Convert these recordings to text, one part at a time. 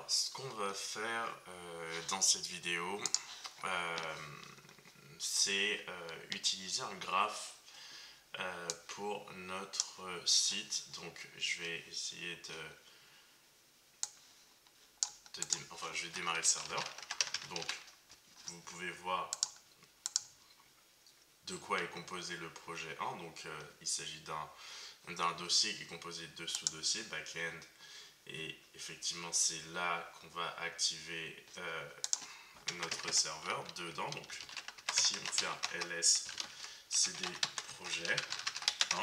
ce qu'on va faire dans cette vidéo, c'est utiliser un graphe pour notre site. Donc je vais essayer je vais démarrer le serveur. Donc vous pouvez voir de quoi est composé le projet 1. Donc il s'agit d'un dossier qui est composé de sous-dossiers, backend, et effectivement c'est là qu'on va activer notre serveur dedans. Donc si on fait un ls cd projet 1,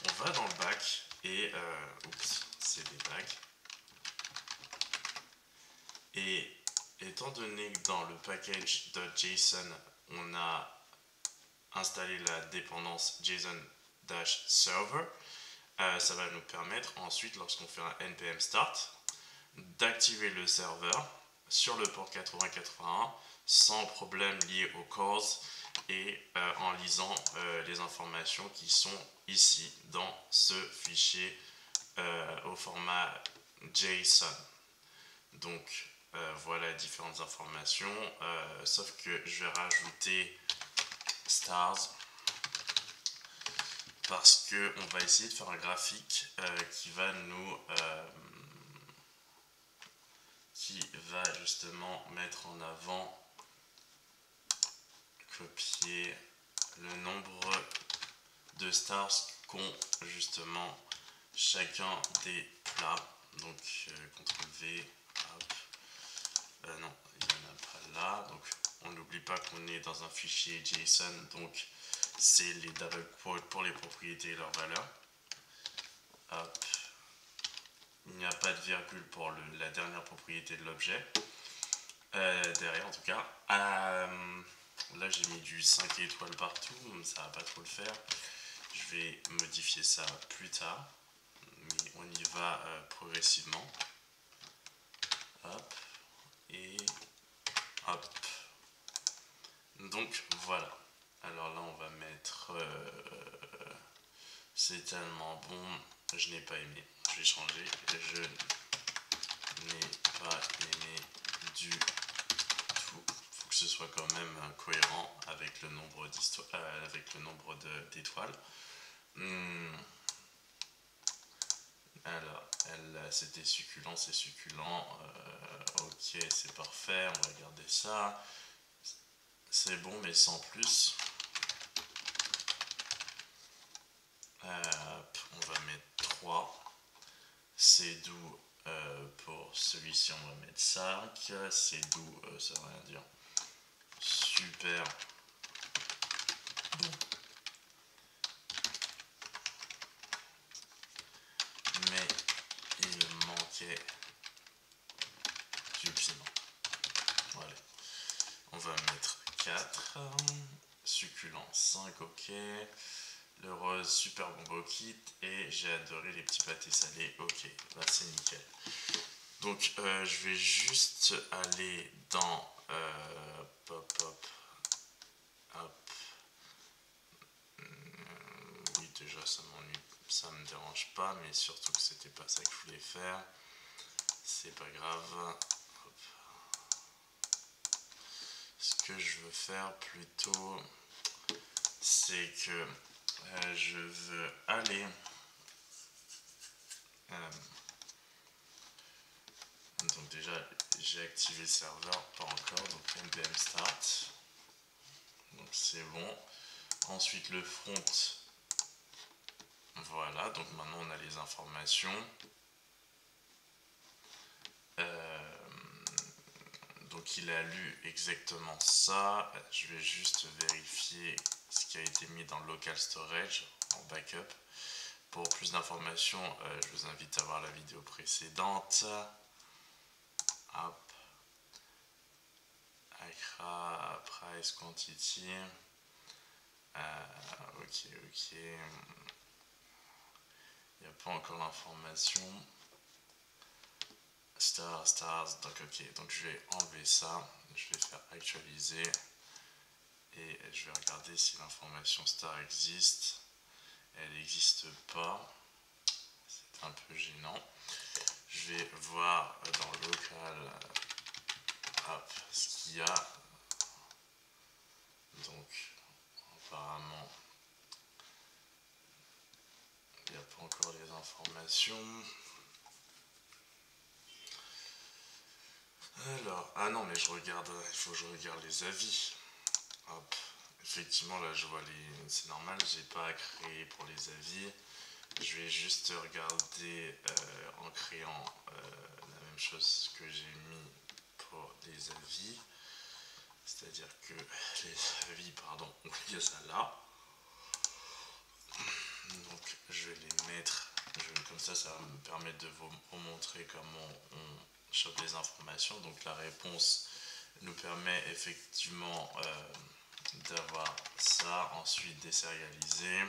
on va dans le back et cd back, et étant donné que dans le package.json on a installé la dépendance JSON-server, ça va nous permettre ensuite, lorsqu'on fait un npm start, d'activer le serveur sur le port 8081 sans problème lié au cause et en lisant les informations qui sont ici dans ce fichier au format JSON. Donc voilà différentes informations, sauf que je vais rajouter stars parce que on va essayer de faire un graphique qui va justement mettre en avant, copier le nombre de stars qu'ont justement chacun des plats. Donc CTRL V, hop. Non, il n'y en a pas là. Donc on n'oublie pas qu'on est dans un fichier JSON, donc c'est les double quotes pour les propriétés et leurs valeurs. Hop. Il n'y a pas de virgule pour la dernière propriété de l'objet. Derrière en tout cas. Là j'ai mis du 5 étoiles partout, ça va pas trop le faire. Je vais modifier ça plus tard, mais on y va progressivement. Hop. Et hop. Donc voilà. Alors là on va mettre c'est tellement bon, je n'ai pas aimé. Je vais changer. Je n'ai pas aimé du tout. Faut que ce soit quand même cohérent avec le nombre d'étoiles. Alors, c'était succulent, c'est succulent. Ok, c'est parfait. On va garder ça. C'est bon, mais sans plus. On va mettre 3. C'est doux. Pour celui-ci, on va mettre 5. C'est doux, ça veut rien dire. Super bon. Mais il manquait du piment. Voilà. On va mettre 4. Succulent 5, ok. Le rose, super bon au kit. Et j'ai adoré les petits pâtés salés, ok. Là c'est nickel. Donc je vais juste aller dans hop. Oui, déjà ça m'ennuie, ça me dérange pas, mais surtout que c'était pas ça que je voulais faire. C'est pas grave. Hop. Ce que je veux faire plutôt, c'est que je veux aller donc déjà j'ai activé le serveur, pas encore, donc npm start, donc c'est bon. Ensuite le front, voilà, donc maintenant on a les informations. Donc il a lu exactement ça. Je vais juste vérifier ce qui a été mis dans le local storage en backup. Pour plus d'informations, je vous invite à voir la vidéo précédente. Hop. Accra, price, quantity. Ok. Il n'y a pas encore l'information. Stars, donc ok, donc je vais enlever ça, je vais faire actualiser et je vais regarder si l'information star existe. Elle n'existe pas, c'est un peu gênant. je vais voir dans local ce qu'il y a. Donc apparemment il n'y a pas encore les informations. Alors, ah non mais je regarde, il faut que je regarde les avis. Hop. Effectivement là je vois c'est normal, j'ai pas à créer pour les avis. Je vais juste regarder en créant la même chose que j'ai mis pour les avis. C'est-à-dire que les avis, pardon, il y a ça là. Donc je vais les mettre, comme ça va me permettre de vous remontrer comment on chope les informations. Donc la réponse nous permet effectivement d'avoir ça, ensuite désérialiser.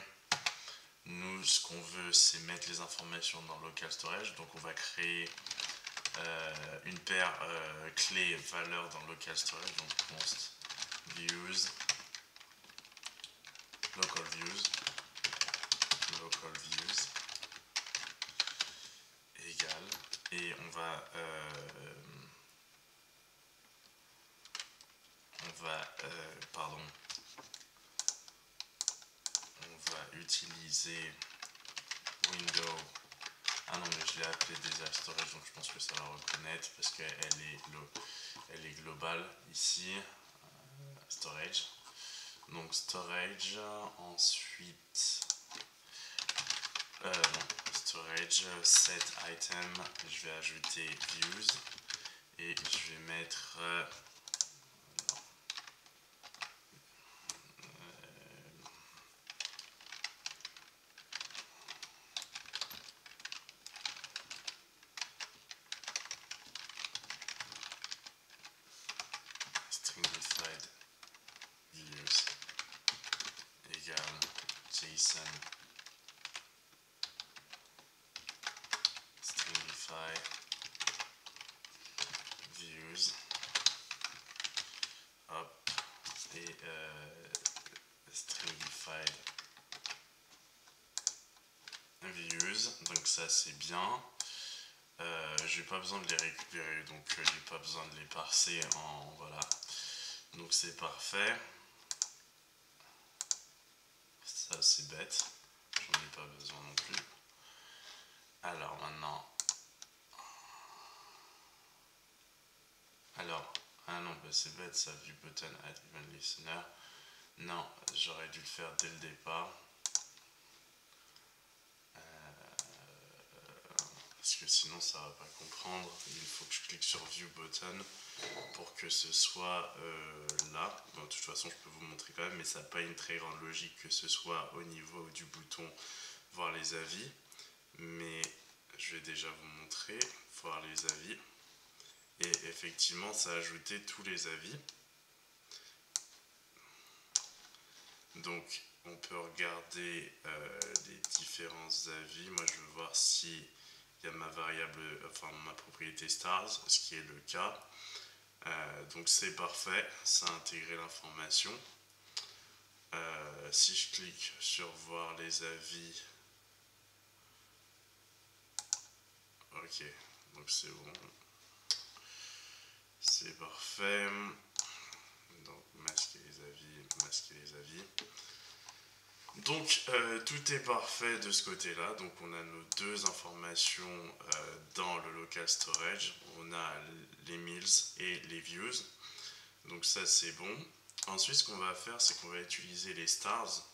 Nous, ce qu'on veut, c'est mettre les informations dans local storage. Donc on va créer une paire clé valeur dans local storage. Donc const views local views égale, et on va utiliser window. Ah non mais je l'ai appelé data storage, donc je pense que ça va reconnaître parce qu'elle est globale ici. Storage. Donc storage, ensuite storage set item, je vais ajouter views et je vais mettre stringified views égale JSON stringify views, hop, et stringified views, donc ça c'est bien. J'ai pas besoin de les récupérer, donc j'ai pas besoin de les parser en voilà, donc c'est parfait. Ça c'est bête, j'en ai pas besoin non plus. Alors maintenant, ah non, bah c'est bête ça, view button add event listener. Non, j'aurais dû le faire dès le départ. Parce que sinon ça va pas comprendre. Il faut que je clique sur view button pour que ce soit là. Bon, de toute façon je peux vous montrer quand même, mais ça n'a pas une très grande logique que ce soit au niveau du bouton voir les avis. Mais je vais déjà vous montrer voir les avis. Et effectivement ça a ajouté tous les avis. Donc on peut regarder les différents avis. Moi je veux voir si il y a ma variable, enfin ma propriété stars, ce qui est le cas. Donc c'est parfait, ça a intégré l'information. Si je clique sur voir les avis, ok, donc c'est bon, c'est parfait. Donc masquer les avis. Donc tout est parfait de ce côté là. Donc on a nos deux informations dans le local storage. On a les meals et les views. Donc ça c'est bon. Ensuite ce qu'on va faire, c'est qu'on va utiliser les stars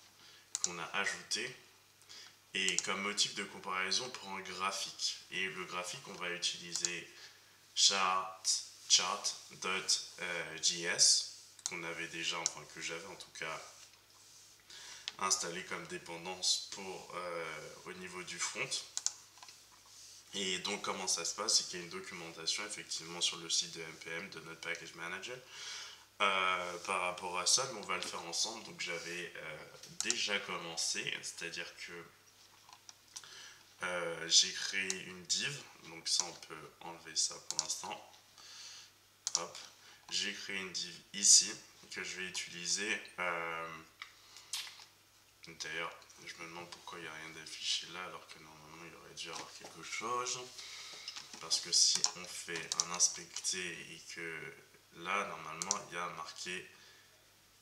qu'on a ajoutés et comme motif de comparaison pour un graphique. Et le graphique, on va utiliser chart.js qu'on avait déjà, enfin que j'avais en tout cas installé comme dépendance pour au niveau du front. Et donc comment ça se passe, c'est qu'il y a une documentation effectivement sur le site de NPM, de notre package manager, par rapport à ça, mais on va le faire ensemble. Donc j'avais déjà commencé, c'est-à-dire que j'ai créé une div, donc ça on peut enlever ça pour l'instant. Hop, j'ai créé une div ici que je vais utiliser. D'ailleurs, je me demande pourquoi il n'y a rien d'affiché là alors que normalement il aurait dû y avoir quelque chose. parce que si on fait un inspecter et que là, normalement, il y a marqué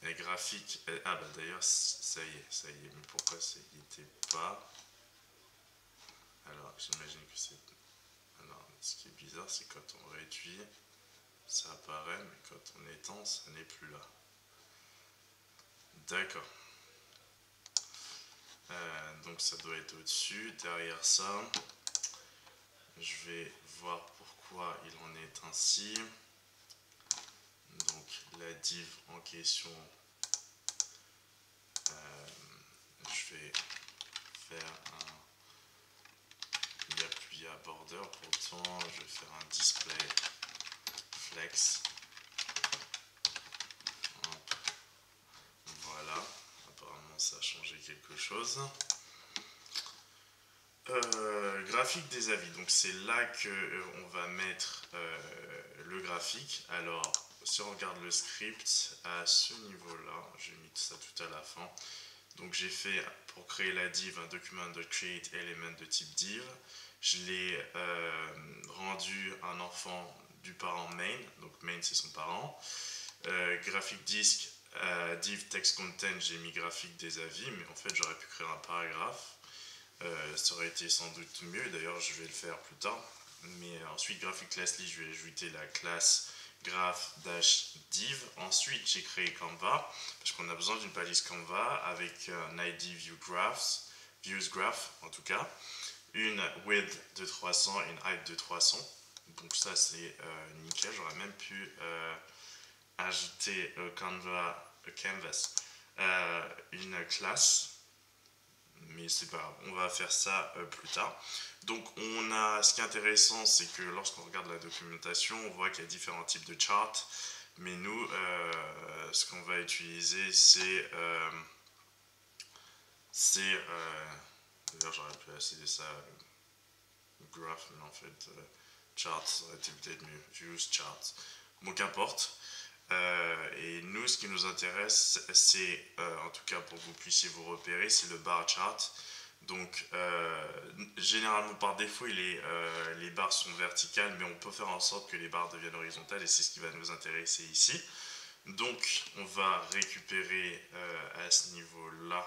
graphique. Ah bah d'ailleurs, ça y est, mais pourquoi ça y était pas? Alors, j'imagine que c'est... Alors, ce qui est bizarre, c'est quand on réduit, ça apparaît, mais quand on étend, ça n'est plus là. D'accord. Donc ça doit être au-dessus. Derrière ça, je vais voir pourquoi il en est ainsi. Donc la div en question, je vais faire un... Il y a border, pourtant je vais faire un display flex. Voilà, apparemment ça a changé quelque chose. Graphique des avis, donc c'est là que on va mettre le graphique. Alors si on regarde le script à ce niveau là, j'ai mis ça tout à la fin. Donc j'ai fait pour créer la div un document.create element de type div. Je l'ai rendu un enfant du parent main, donc main c'est son parent. Graphique disque, div text content, j'ai mis graphique des avis, mais en fait j'aurais pu créer un paragraphe. Ça aurait été sans doute mieux, d'ailleurs je vais le faire plus tard. Mais ensuite, graphic class list, je vais ajouter la classe graph-div. Ensuite, j'ai créé Canva, parce qu'on a besoin d'une palette Canva avec un ID views graph en tout cas, une width de 300 et une height de 300. Donc ça c'est nickel, j'aurais même pu ajouter canvas une classe. Mais c'est pas grave, on va faire ça plus tard. Donc ce qui est intéressant, c'est que lorsqu'on regarde la documentation, on voit qu'il y a différents types de charts. Mais nous, ce qu'on va utiliser, c'est d'ailleurs j'aurais pu essayer ça graph, mais en fait charts, ça aurait été peut-être mieux. Views charts. Bon, qu'importe. Et nous, ce qui nous intéresse, c'est, en tout cas pour que vous puissiez vous repérer, c'est le bar chart. Donc, généralement par défaut, les barres sont verticales, mais on peut faire en sorte que les barres deviennent horizontales, et c'est ce qui va nous intéresser ici. Donc, on va récupérer à ce niveau-là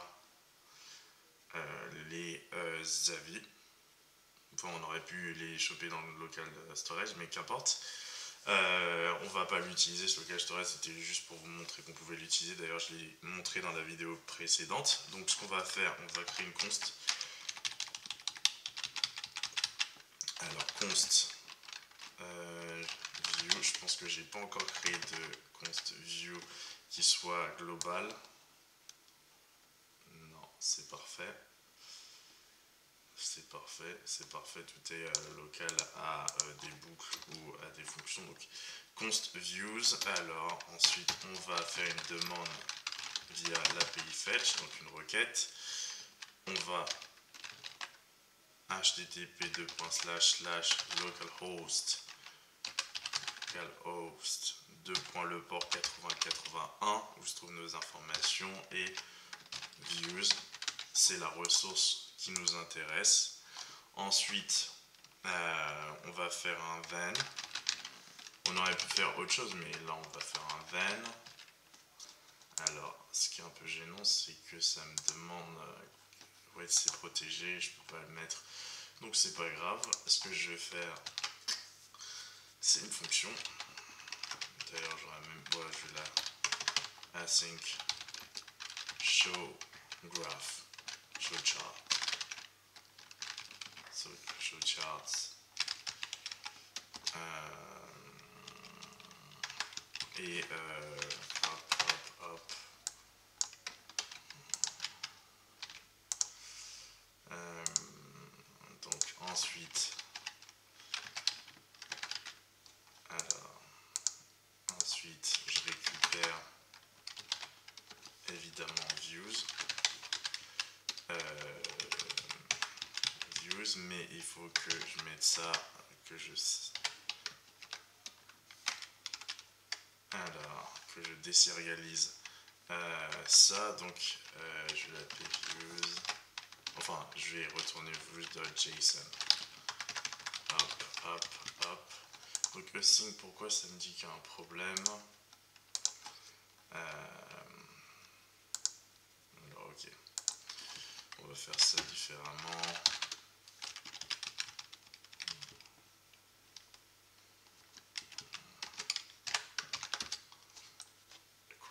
les avis. Enfin, on aurait pu les choper dans le local storage, mais qu'importe. On va pas l'utiliser, ce local storage, c'était juste pour vous montrer qu'on pouvait l'utiliser. D'ailleurs, je l'ai montré dans la vidéo précédente. Donc, ce qu'on va faire, on va créer une const. Alors, const view. Je pense que j'ai pas encore créé de const view qui soit global. Non, c'est parfait. C'est parfait, tout est local à des boucles ou à des fonctions. Donc, const views, alors ensuite on va faire une demande via l'API fetch, donc une requête. On va http://localhost 2. le port 8081 où se trouvent nos informations, et views, c'est la ressource qui nous intéresse. Ensuite, on va faire un then. On aurait pu faire autre chose, mais là on va faire un then. Alors, ce qui est un peu gênant, c'est que ça me demande ouais, c'est protégé, je peux pas le mettre, donc c'est pas grave. Ce que je vais faire, c'est une fonction. D'ailleurs, j'aurais même, ouais, je vais la async show graph, show chart. So, show charts. Et hop. Donc ensuite, je récupère évidemment views, mais il faut que je mette ça, que je désérialise ça. Donc je vais l'appeler views, enfin je vais retourner views.json. Hop, Donc async, pourquoi ça me dit qu'il y a un problème? Alors ok, on va faire ça différemment.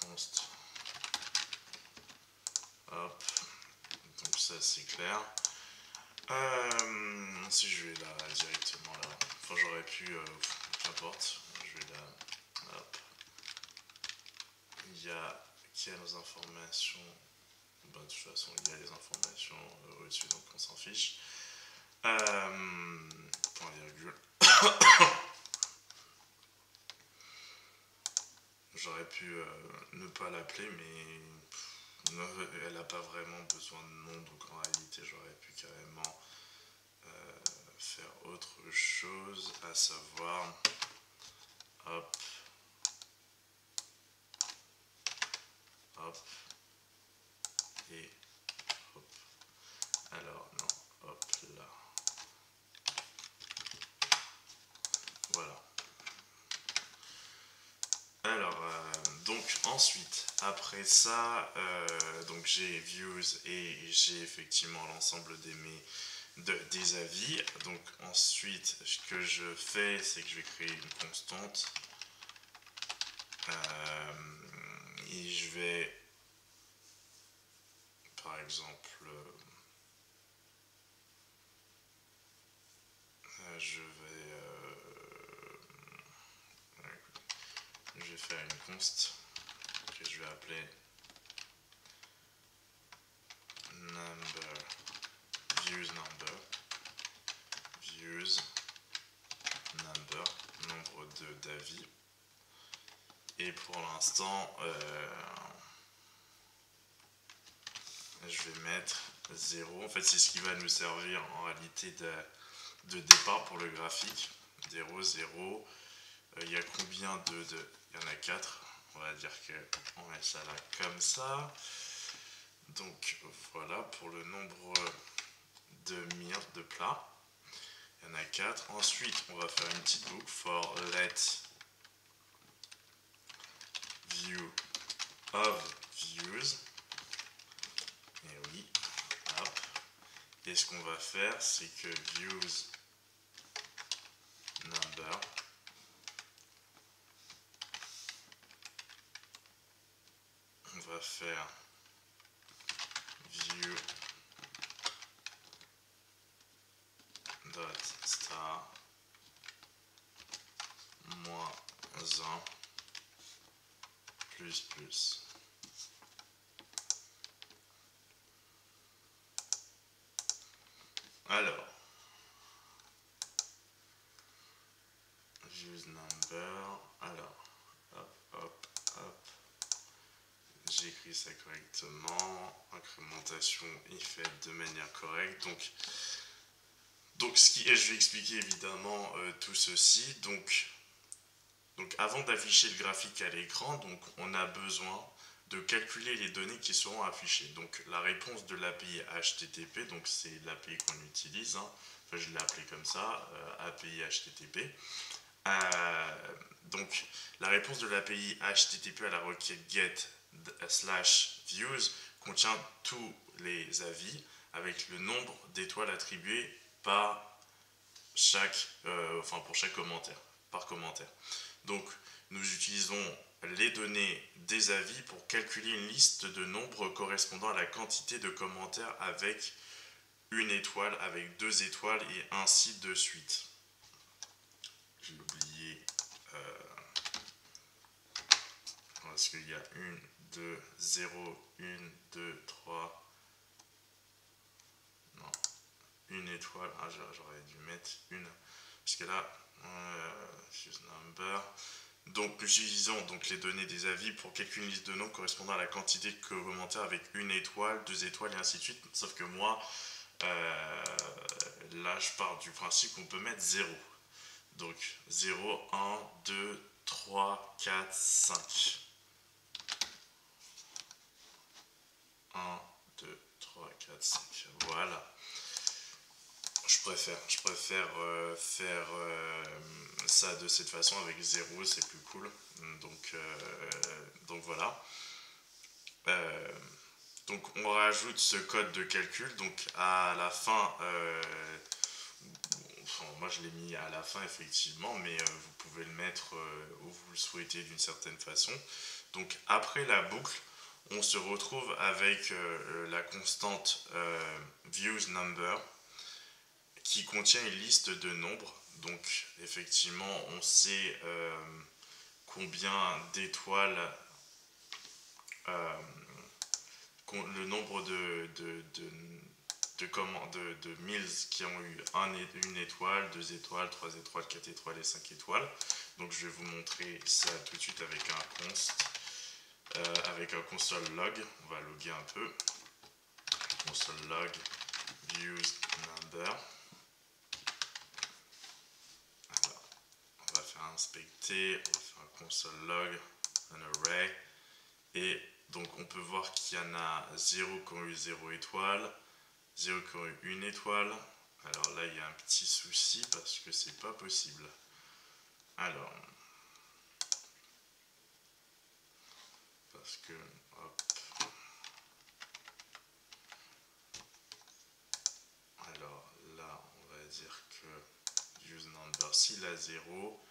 Const. Hop, donc ça c'est clair. Si je vais là directement là, enfin j'aurais pu, qu'importe, je vais là, hop. Il y a quelles informations? Ben, de toute façon il y a les informations au-dessus, donc on s'en fiche. Point virgule. J'aurais pu ne pas l'appeler, mais elle n'a pas vraiment besoin de nom, donc en réalité j'aurais pu carrément faire autre chose, à savoir hop, hop, et hop. Alors non, hop là. Voilà. Alors, donc ensuite, après ça, donc j'ai views et j'ai effectivement l'ensemble des avis. Donc ensuite, ce que je fais, c'est que je vais créer une constante. Et je vais, par exemple, je vais faire une const que je vais appeler number, views number, nombre d'avis. Et pour l'instant, je vais mettre 0. En fait, c'est ce qui va nous servir en réalité de départ pour le graphique. 0, 0. Il y a combien de... Il y en a 4. On va dire qu'on met ça là comme ça. Donc voilà pour le nombre de myrtes de plats. Il y en a 4. Ensuite, on va faire une petite boucle for let view of views. Et oui, hop. Et ce qu'on va faire, c'est que views number, on va faire view dot star moins 1 plus plus. Alors, views number, alors, hop, hop, hop, j'ai écrit ça correctement, incrémentation est faite de manière correcte, donc je vais expliquer évidemment tout ceci, donc avant d'afficher le graphique à l'écran, donc on a besoin de calculer les données qui seront affichées. Donc la réponse de l'API HTTP, donc c'est l'API qu'on utilise, hein. Enfin je l'ai appelé comme ça, API HTTP. Donc la réponse de l'API HTTP à la requête get/views contient tous les avis avec le nombre d'étoiles attribuées par pour chaque commentaire, par commentaire. Donc nous utilisons les données des avis pour calculer une liste de nombres correspondant à la quantité de commentaires avec une étoile, avec 2 étoiles et ainsi de suite. J'ai oublié parce qu'il y a 1, 2, 0, 1, 2, 3. Non, une étoile. Ah, j'aurais dû mettre une. Parce que là, choose number. Donc nous utilisons donc les données des avis pour calculer une liste de nombres correspondant à la quantité de commentaires avec une étoile, 2 étoiles et ainsi de suite. Sauf que moi, là je pars du principe qu'on peut mettre 0. Donc 0, 1, 2, 3, 4, 5. 1, 2, 3, 4, 5. Voilà. Je Je préfère faire ça de cette façon avec 0, c'est plus cool. Donc voilà. Euh, donc on rajoute ce code de calcul. Donc à la fin, enfin, moi je l'ai mis à la fin effectivement, mais vous pouvez le mettre où vous le souhaitez d'une certaine façon. Donc après la boucle, on se retrouve avec la constante views number qui contient une liste de nombres. Donc effectivement, on sait combien d'étoiles, euh, le nombre de mills qui ont eu une étoile, 2 étoiles, 3 étoiles, 4 étoiles et 5 étoiles. Donc je vais vous montrer ça tout de suite avec un const, avec un console log. On va loguer un peu. Console log views number. Alors, on va faire inspecter, on va faire un console log, un array. Et donc on peut voir qu'il y en a 0 qui ont eu 0 étoile, 0 qui ont eu 1 étoile. Alors là il y a un petit souci parce que c'est pas possible. Alors, parce que, hop. Alors là on va dire que use number, s'il a 0,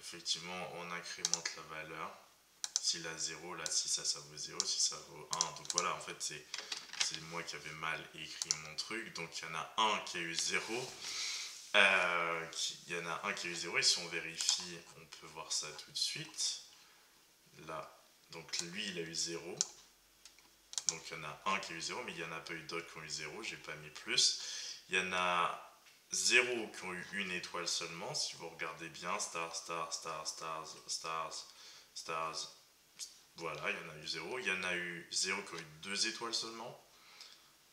effectivement on incrémente la valeur. S'il a 0, là si ça vaut 0, si ça vaut 1. Donc voilà, en fait c'est moi qui avais mal écrit mon truc. Donc il y en a un qui a eu 0. Il y en a un qui a eu 0 et si on vérifie, on peut voir ça tout de suite. Là, donc lui il a eu 0. Donc il y en a un qui a eu 0, mais il n'y en a pas eu d'autres qui ont eu 0, j'ai pas mis plus. Il y en a 0 qui ont eu une étoile seulement, si vous regardez bien, stars, stars, stars, stars, stars, stars, voilà, il y en a eu 0. Il y en a eu 0 qui ont eu 2 étoiles seulement.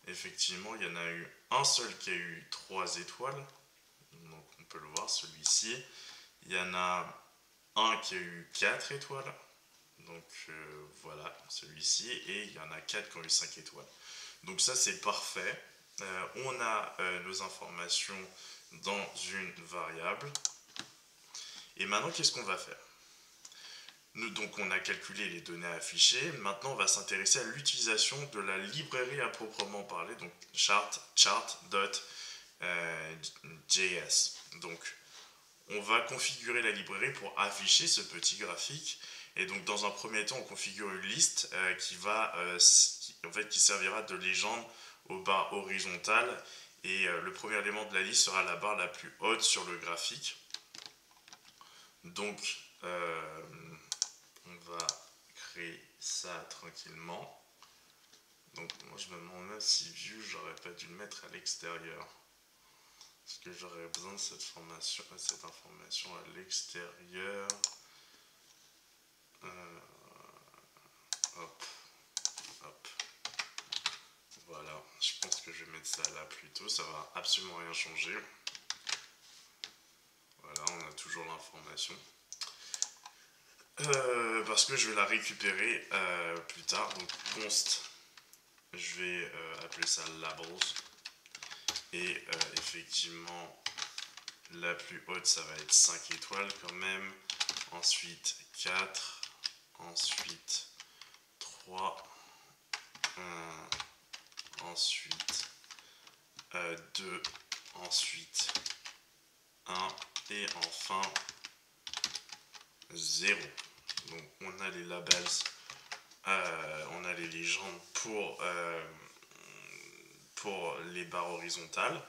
Effectivement, il y en a eu un seul qui a eu 3 étoiles. Donc on peut le voir, celui-ci. Il y en a un qui a eu 4 étoiles. Donc voilà, celui-ci. Et il y en a 4 qui ont eu 5 étoiles. Donc ça, c'est parfait. On a nos informations dans une variable. Et maintenant, qu'est-ce qu'on va faire ? Donc on a calculé les données affichées. Maintenant, on va s'intéresser à l'utilisation de la librairie à proprement parler, donc chart.js. Donc on va configurer la librairie pour afficher ce petit graphique. Et donc dans un premier temps, on configure une liste qui servira de légende aux barres horizontales. Et le premier élément de la liste sera la barre la plus haute sur le graphique. Donc on va créer ça tranquillement. Donc moi je me demande même si view j'aurais pas dû le mettre à l'extérieur. Parce que j'aurais besoin de cette information à l'extérieur. Hop. Hop. Voilà. Je pense que je vais mettre ça là plutôt. Ça va absolument rien changer. Voilà, on a toujours l'information. Parce que je vais la récupérer plus tard. Donc const, je vais appeler ça labels. Et effectivement, la plus haute, ça va être 5 étoiles quand même. Ensuite 4. Ensuite 3. Ensuite 2. Ensuite 1. Et enfin 0. Donc on a les labels, on a les légendes pour les barres horizontales.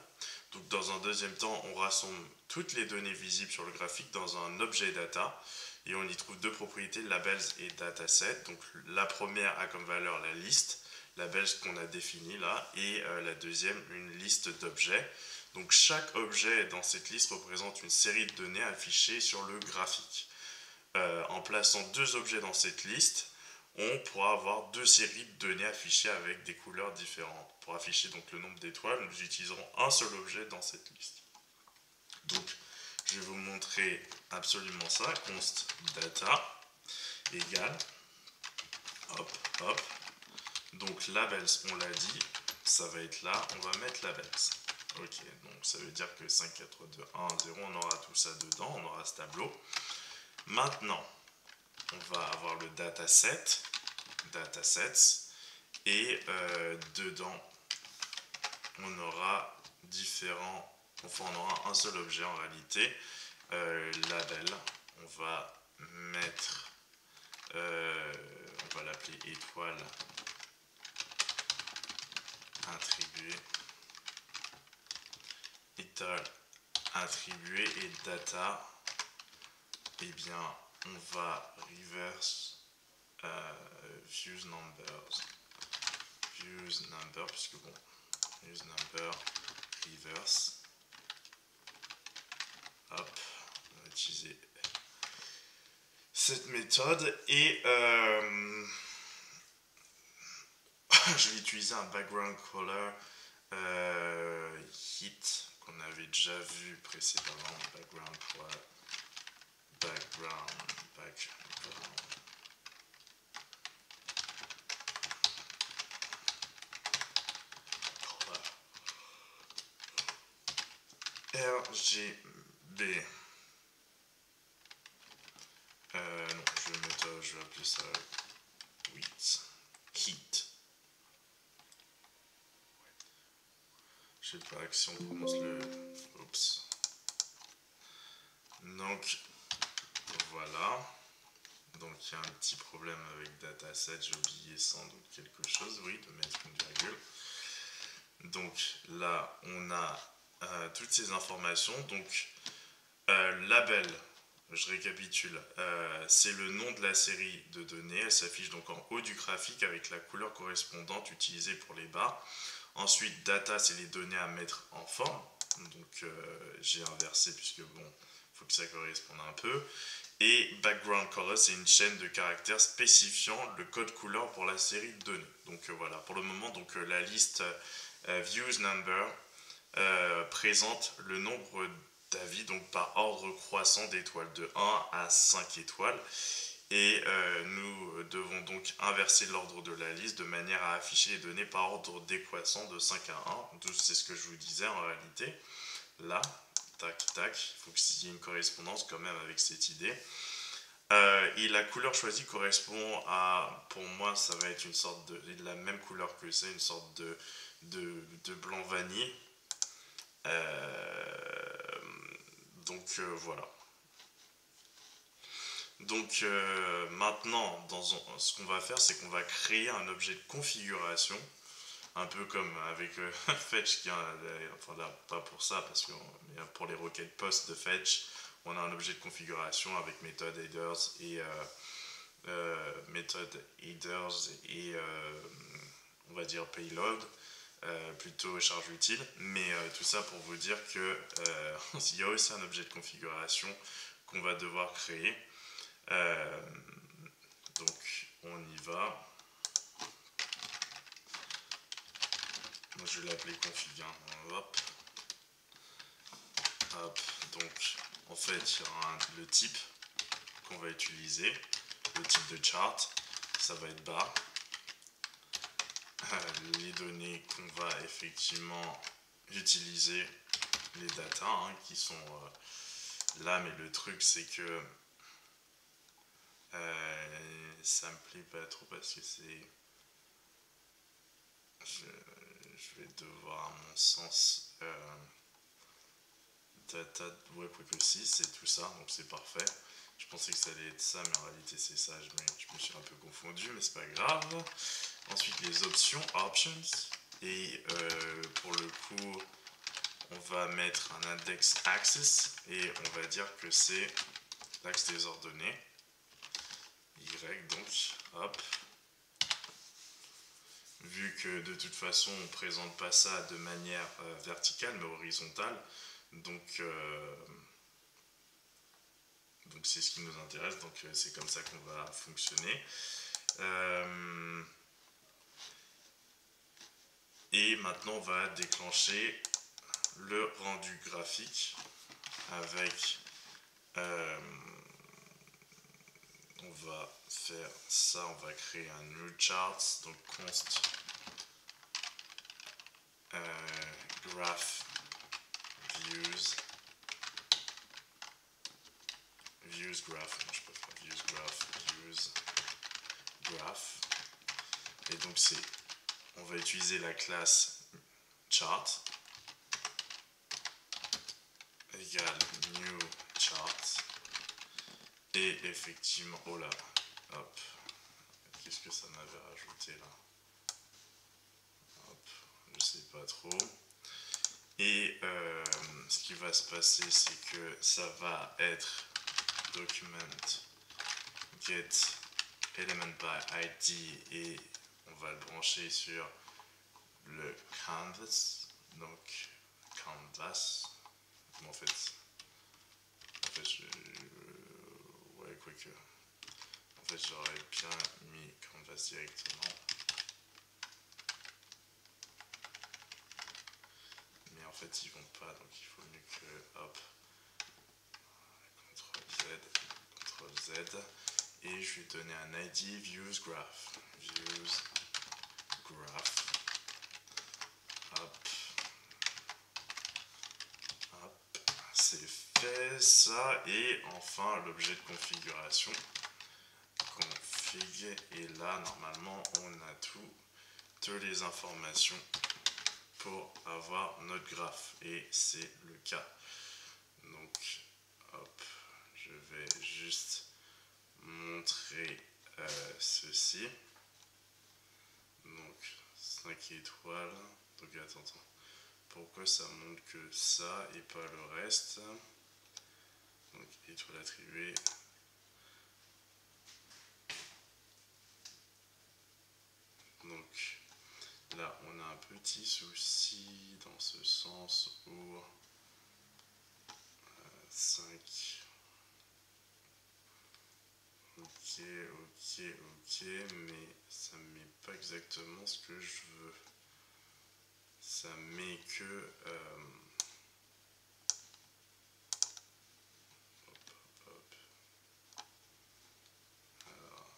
Donc dans un deuxième temps, on rassemble toutes les données visibles sur le graphique dans un objet data et on y trouve deux propriétés, labels et dataset. Donc la première a comme valeur la liste, labels qu'on a défini là, et la deuxième une liste d'objets. Donc chaque objet dans cette liste représente une série de données affichées sur le graphique. En plaçant deux objets dans cette liste, on pourra avoir deux séries de données affichées avec des couleurs différentes. Pour afficher donc le nombre d'étoiles, nous utiliserons un seul objet dans cette liste. Donc, je vais vous montrer absolument ça. Const data égale, hop, hop. Donc labels, on l'a dit, ça va être là, on va mettre labels. Ok, donc ça veut dire que 5, 4, 2, 1, 0, on aura tout ça dedans, on aura ce tableau. Maintenant, on va avoir le datasets, et dedans, on aura différents, enfin on aura un seul objet en réalité, label, on va mettre, on va l'appeler étoile attribué, étoile attribué et data, et eh bien on va reverse views numbers, puisque bon, views number reverse, hop, on va utiliser cette méthode et je vais utiliser un background color hit qu'on avait déjà vu précédemment, background color, background. RGB. Non, je vais appeler ça heat. Je sais pas si on prononce le. Oups. Donc, voilà. Donc, il y a un petit problème avec dataset. J'ai oublié sans doute quelque chose. Oui, de mettre une virgule. Donc, là, on a toutes ces informations. Donc, label. Je récapitule, c'est le nom de la série de données, elle s'affiche donc en haut du graphique avec la couleur correspondante utilisée pour les barres. Ensuite, data, c'est les données à mettre en forme, donc j'ai inversé puisque bon, il faut que ça corresponde un peu. Et background color, c'est une chaîne de caractères spécifiant le code couleur pour la série de données. Donc voilà, pour le moment, donc, la liste views number présente le nombre d'avis donc par ordre croissant d'étoiles de 1 à 5 étoiles et nous devons donc inverser l'ordre de la liste de manière à afficher les données par ordre décroissant de 5 à 1. Donc c'est ce que je vous disais en réalité. Là, tac tac, il faut qu'il y ait une correspondance quand même avec cette idée. Et la couleur choisie correspond à, pour moi ça va être une sorte de la même couleur que ça, une sorte de blanc vanille. Donc voilà. Donc maintenant, ce qu'on va faire, c'est qu'on va créer un objet de configuration, un peu comme avec Fetch, enfin là, pas pour ça, parce que pour les requêtes post de Fetch, on a un objet de configuration avec méthode headers et on va dire payload. Plutôt charge utile, mais tout ça pour vous dire que il y a aussi un objet de configuration qu'on va devoir créer. Donc on y va. Moi je vais l'appeler config. Hop. Hop. Donc en fait il y aura le type qu'on va utiliser, le type de chart, ça va être bar. Les données qu'on va effectivement utiliser, les datas qui sont là, mais le truc c'est que ça me plaît pas trop parce que c'est je vais devoir à mon sens data, ouais, quoi que si, c'est tout ça, donc c'est parfait. Je pensais que ça allait être ça, mais en réalité c'est ça, je me suis un peu confondu, mais c'est pas grave. Ensuite les options, et pour le coup on va mettre un index axis et on va dire que c'est l'axe des ordonnées, Y, donc hop. Vu que de toute façon on ne présente pas ça de manière verticale mais horizontale, donc c'est ce qui nous intéresse, donc c'est comme ça qu'on va fonctionner. Et maintenant on va déclencher le rendu graphique avec on va faire ça, on va créer un new chart, donc const graph views graph, non je peux pas, views graph, et donc on va utiliser la classe chart égale new chart, et effectivement, oh là, hop, qu'est-ce que ça m'avait rajouté là, hop, je sais pas trop. Et ce qui va se passer, c'est que ça va être document get element by id, et on va le brancher sur le canvas, donc canvas. En fait ouais, quoique, en fait j'aurais bien mis canvas directement, mais en fait ils vont pas, donc il faut mieux que hop, CTRL Z, et je vais donner un ID views graph, hop, c'est fait ça. Et enfin l'objet de configuration, config, et là normalement on a toutes les informations pour avoir notre graphe, et c'est le cas. Donc hop, je vais juste montrer ceci. Donc 5 étoiles, donc attends, pourquoi ça montre que ça et pas le reste? Donc étoile attribuée, donc là on a un petit souci dans ce sens où 5, ok, mais ça ne met pas exactement ce que je veux. Ça met que hop. Alors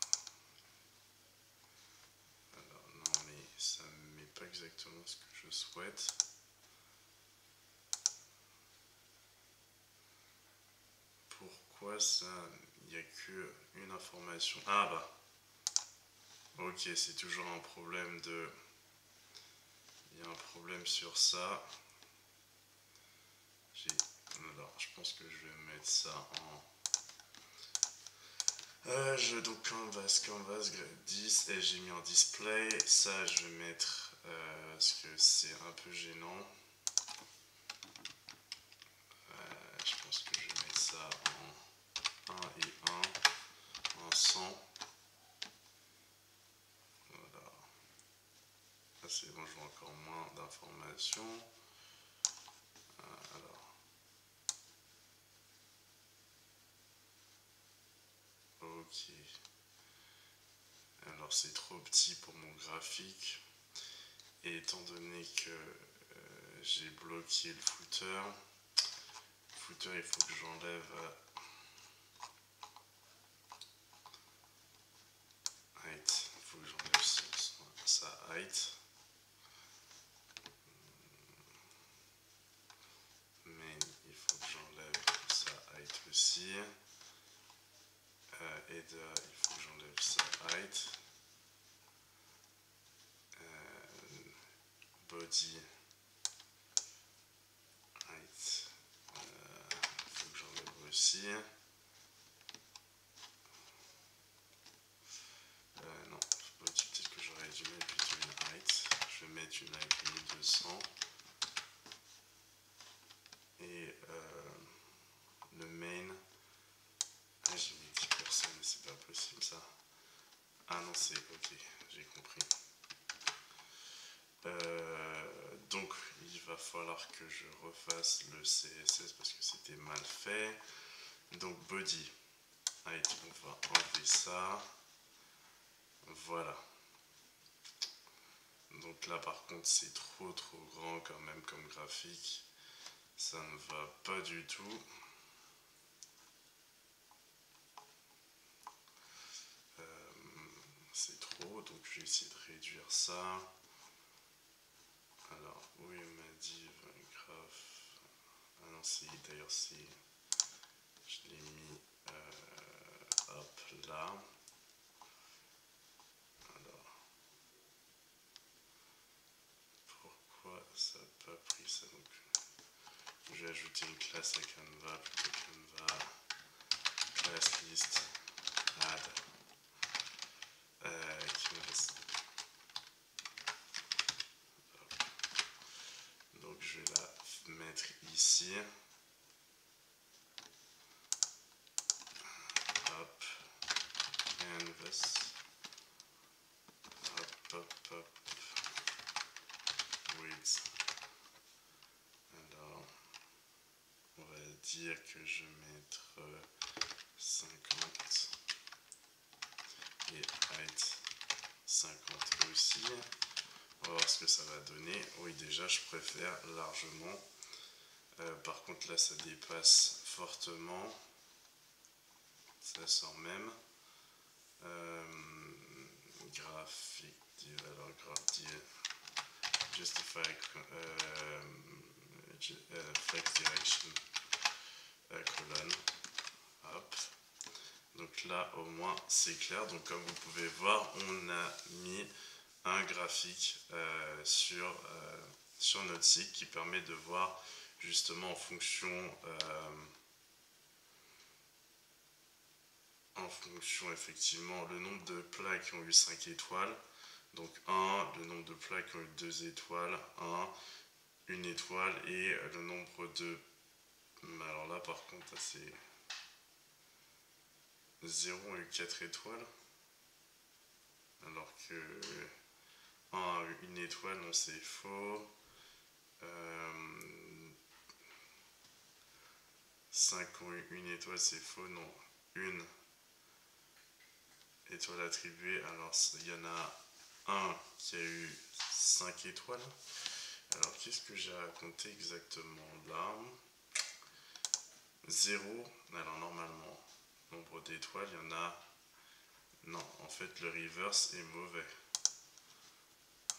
non, mais ça ne met pas exactement ce que je souhaite. Pourquoi ça? Il n'y a que une information. Ah bah, ok, c'est toujours un problème de... Il y a un problème sur ça. Alors, je pense que je vais mettre ça en... donc canvas 10, et j'ai mis en display. Ça, je vais mettre... parce que c'est un peu gênant. Je pense que je vais mettre ça en 1 et 1, en 100. Voilà. Là, c'est bon, je vois encore moins d'informations. Alors. Ok. Alors, c'est trop petit pour mon graphique. Et étant donné que j'ai bloqué le footer, il faut que j'enlève height. Il faut que j'enlève sa height. Mais il faut que j'enlève sa height aussi. Header, il faut que j'enlève sa height. Body height, il faut que j'enlève aussi. Non, body, peut-être que j'aurais dû mettre plutôt une height. Je vais mettre une height 1200. Et le main, j'ai mis 10 personnes, mais c'est pas possible ça. Ah non, c'est ok, j'ai compris. Donc il va falloir que je refasse le CSS parce que c'était mal fait. Donc body height, on va enlever ça. Voilà. Donc là par contre c'est trop grand quand même comme graphique. Ça ne va pas du tout. C'est trop, donc je vais essayer de réduire ça. Alors, où est ma div graph d'ailleurs c'est, je l'ai mis hop là. Alors pourquoi ça n'a pas pris ça? Donc je vais ajouter une classe à Canva plutôt Canva class list add canvas. Donc je vais la mettre ici. Hop, canvas. Hop, hop, hop. Width. Alors, on va dire que je vais mettre 50 et height 50 aussi. On va voir ce que ça va donner. Oui, déjà, je préfère largement. Par contre, là, ça dépasse fortement. Ça sort même. Graphique, alors graphique, justify flex direction colonne. Hop. Donc là, au moins, c'est clair. Donc, comme vous pouvez voir, on a mis un graphique sur notre site qui permet de voir justement en fonction effectivement le nombre de plats qui ont eu 5 étoiles, donc 1, le nombre de plats qui ont eu 2 étoiles, 1 étoile, et le nombre de... Alors là par contre c'est 0 a eu 4 étoiles, alors que 1 a eu 1 étoile, non c'est faux. 5 ont eu 1 étoile, c'est faux, non, 1 étoile attribuée, alors il y en a un qui a eu 5 étoiles. Alors qu'est-ce que j'ai raconté exactement là? 0, alors normalement, nombre d'étoiles, il y en a... Non, en fait le reverse est mauvais.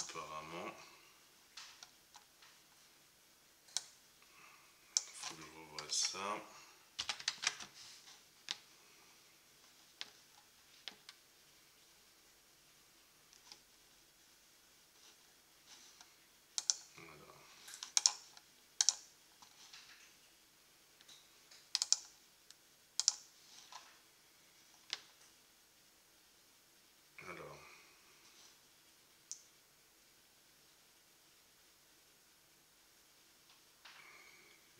Apparemment. Faut que je revoie ça.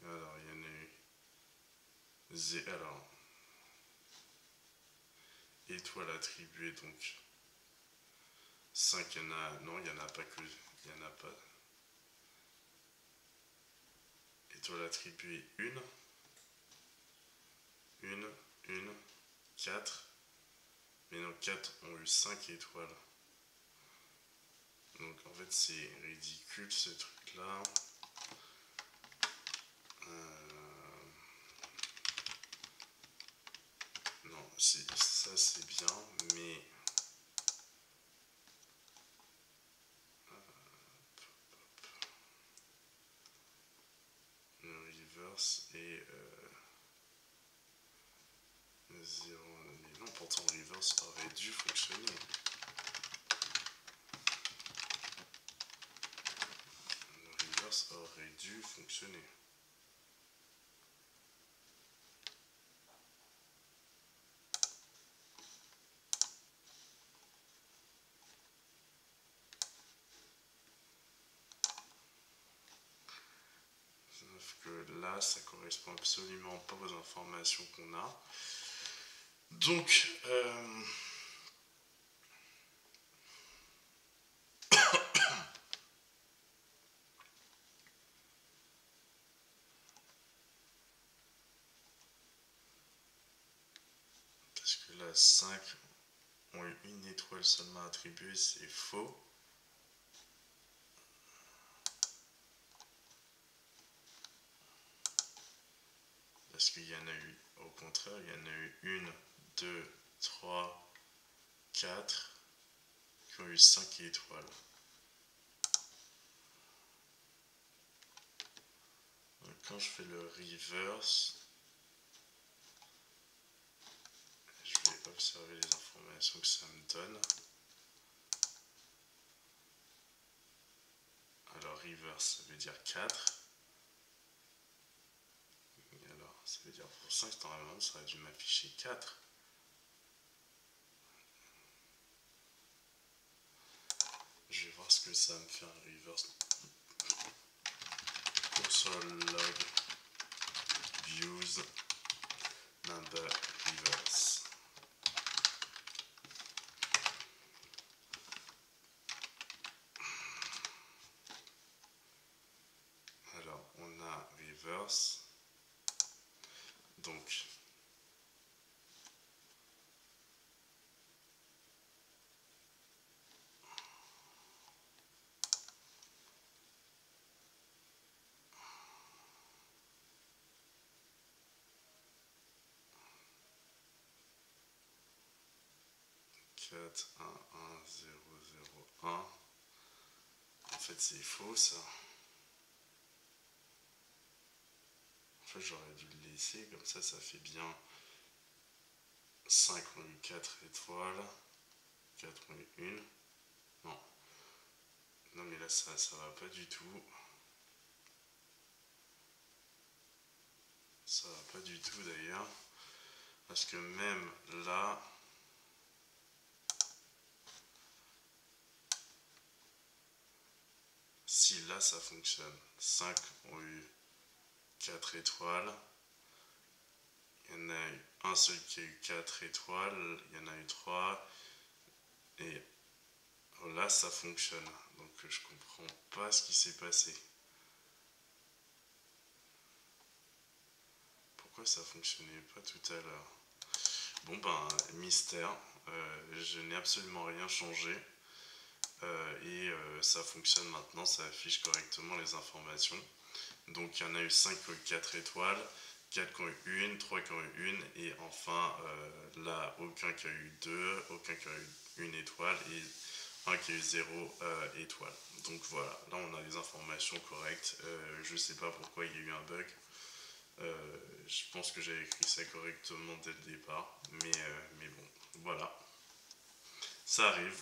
Alors, il y en a eu... Alors, étoile attribuée, donc 5, il y en a... Non, il n'y en a pas que... Il n'y en a pas... Étoile attribuée 1, 4. Mais non, 4 ont eu 5 étoiles. Donc en fait c'est ridicule ce truc là. Non, ça c'est bien, mais le reverse est 0. Mais non, pourtant le reverse aurait dû fonctionner. Le reverse aurait dû fonctionner. Sauf que là, ça correspond absolument pas aux informations qu'on a. Donc, parce que là, 5 ont eu 1 étoile seulement attribuée, c'est faux. Parce qu'il y en a eu, au contraire, il y en a eu 1, 2, 3, 4 qui ont eu 5 étoiles. Quand je fais le reverse, je vais observer les informations que ça me donne. Alors reverse, ça veut dire 4. Et alors, ça veut dire pour 5, normalement, ça aurait dû m'afficher 4. Je vais voir ce que ça me fait un reverse. Console log views number reverse. Alors, on a reverse. Donc, quatre, un, un, zéro, zéro, un. En fait, c'est faux, ça. En fait, j'aurais dû le laisser, comme ça fait bien 5 ont eu 4 étoiles, 4 ont eu 1. Non. Non, mais là, ça va pas du tout. Ça va pas du tout, d'ailleurs. Parce que même là... Si là, ça fonctionne. 5 ont eu 4 étoiles. Il y en a eu un seul qui a eu 4 étoiles. Il y en a eu 3. Et là, ça fonctionne. Donc, je comprends pas ce qui s'est passé. Pourquoi ça fonctionnait pas tout à l'heure? Bon, ben, mystère. Je n'ai absolument rien changé. Ça fonctionne maintenant. Ça affiche correctement les informations. Donc, il y en a eu 5 qui ont eu 4 étoiles. 4 qui ont eu 1, 3 qui ont eu 1, et enfin là, aucun qui a eu 2, aucun qui a eu 1 étoile, et un qui a eu 0 étoile. Donc voilà, là on a les informations correctes. Je sais pas pourquoi il y a eu un bug. Je pense que j'avais écrit ça correctement dès le départ, mais bon, voilà, ça arrive.